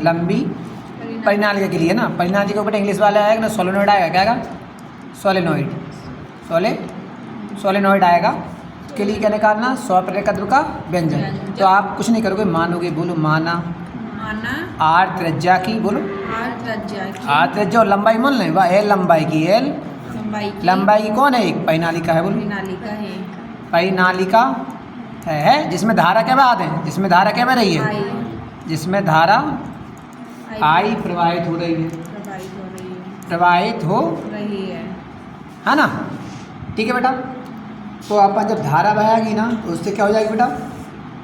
लंबी परिनालिका के लिए ना। परिनालिका को बेटा इंग्लिश वाला आएगा ना, सोलेनॉइड आएगा। क्या आएगा? सोलेनॉइड। सोलेनॉइड आएगा। के लिए क्या निकालना? स्वप्रेरकत्व का व्यंजन। तो आप कुछ नहीं करोगे, मानोगे। बोलो माना आर त्रिज्या की। बोलो आर त्रिज्या और लंबाई मान लें। वाह, एल लंबाई की। एल लंबाई की कौन है? एक परिनालिका है। बोलो परिनालिका है जिसमें धारा क्या बहा दें? जिसमें धारा क्या बह रही है? जिसमें धारा आई प्रवाहित हो रही है। प्रवाहित हो रही है ना। ठीक है बेटा। तो अपन जब धारा बहेगी ना तो उससे क्या हो जाएगी बेटा?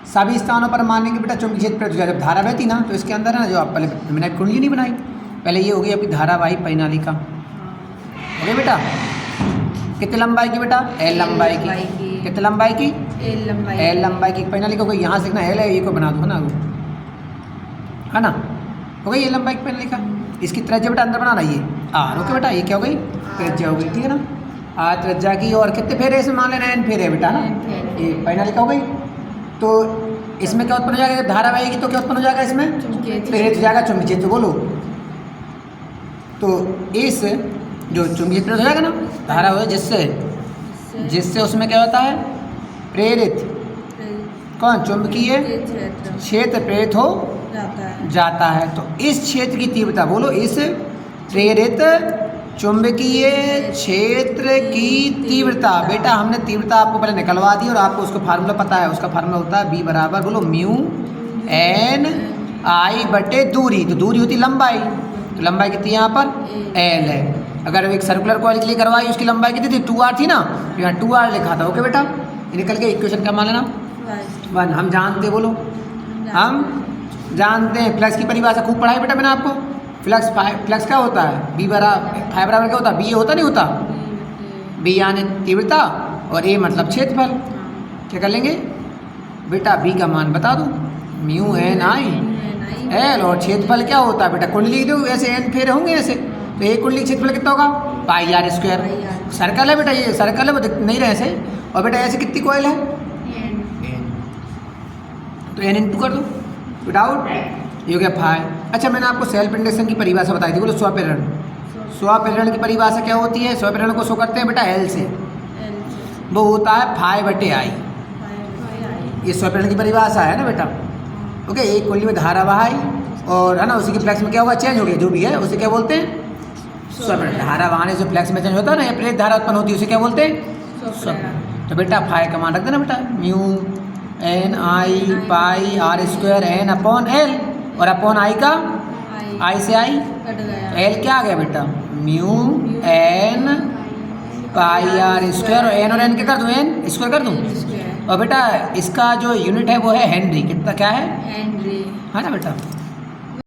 सभी स्थानों पर मानेंगे बेटा चुंबकीय क्षेत्र प्रेरित हो जाएगा। जब धारा बहती ना तो इसके अंदर है ना, जो आप पहले मैंने कुंडली नहीं बनाई, पहले ये होगी आपकी धारावाही परिनालिका। अरे बेटा कितनी लंबाई की बेटा? एल लंबाई की। कितनी लंबाई की? एल लंबाई की परिनालिका को यहाँ से लिखना एल है, ये को बना दो है ना, हो गई ये लंबाई की परिनालिका। इसकी त्रिज्या बेटा अंदर बनाना ये आर। ओके बेटा, ये क्या हो गई? त्रिज्या हो गई। ठीक है ना, आर त्रिज्या की। और कितने फेरे इसमें मान लेना? एन फेरे बेटा ना। ये परिनालिका हो गई। तो इसमें क्या उत्पन्न हो जाएगा? जब धारा बहेगी तो क्या उत्पन्न हो जाएगा? इसमें प्रेरित हो जाएगा चुंबकीय क्षेत्र। बोलो तो इस जो चुंबकीय प्रेरित हो जाएगा ना, धारा हो जिससे उसमें क्या होता है? प्रेरित कौन? चुंबकीय क्षेत्र प्रेरित हो जाता है। तो इस क्षेत्र की तीव्रता, बोलो इस प्रेरित चुंबकीय क्षेत्र की तीव्रता। बेटा हमने तीव्रता आपको पहले निकलवा दी और आपको उसका फार्मूला पता है। उसका फार्मूला होता है बी बराबर, बोलो म्यू एन आई बटे दूरी। तो दूरी होती लंबाई, तो लंबाई कितनी यहाँ पर? एल है। अगर एक सर्कुलर कॉइल के लिए करवाई उसकी लंबाई कितनी थी? 2r थी ना, यहाँ 2r लिखा था। ओके बेटा, ये निकल के इक्वेशन क्या मान लेना? 1। हम जानते, बोलो हम जानते हैं फ्लक्स की परिभाषा खूब पढ़ाई बेटा मैंने आपको। फ्लक्स क्या होता है? बी बराबर क्या होता है? बी ए होता नहीं होता? बी यानी तीव्रता और ए मतलब क्षेत्रफल। क्या कर लेंगे बेटा? बी का मान बता दो, म्यू एन आई एल। और क्षेत्रफल क्या होता है बेटा? कुंडली दो ऐसे एन फेरे होंगे ऐसे, तो एक कुंडली क्षेत्रफल कितना होगा? पाई आर स्क्वायर। सर्कल है बेटा, ये सर्कल है, वो नहीं रहे ऐसे। और बेटा ऐसे कितनी कॉइल है? तो एन इंटू कर दो विदाउट, ये हो गया फाई। अच्छा मैंने आपको सेल्फ इंडक्शन की परिभाषा बताई थी। बोलो स्वप्रेरण। स्वप्रेरण की परिभाषा क्या होती है? स्वप्रेरण को शो करते हैं बेटा एल से, वो होता है फाई बटे आई। ये स्वप्रेरण की परिभाषा है ना बेटा। ओके, एक कुंडली में धारा बहाई और है ना, उसी की फ्लक्स में क्या होगा? चेंज हो गया, जो भी है उसे क्या बोलते हैं? स्वप्रेरण। धारा बहाने से फ्लक्स में चेंज होता है ना, या प्रेरित धारा उत्पन्न होती है, उसे क्या बोलते हैं? स्वप्रेरण। तो बेटा फाई का मान रख देना बेटा, mu N I pi R square N upon L. और अपॉन आई का आई से आई एल क्या आ गया बेटा? Mu N pi R square. और एन क्या कर दूँ? एन स्क्वायर कर दूँ। और बेटा इसका जो यूनिट है वो है हेनरी। कितना क्या है? हेनरी है ना बेटा।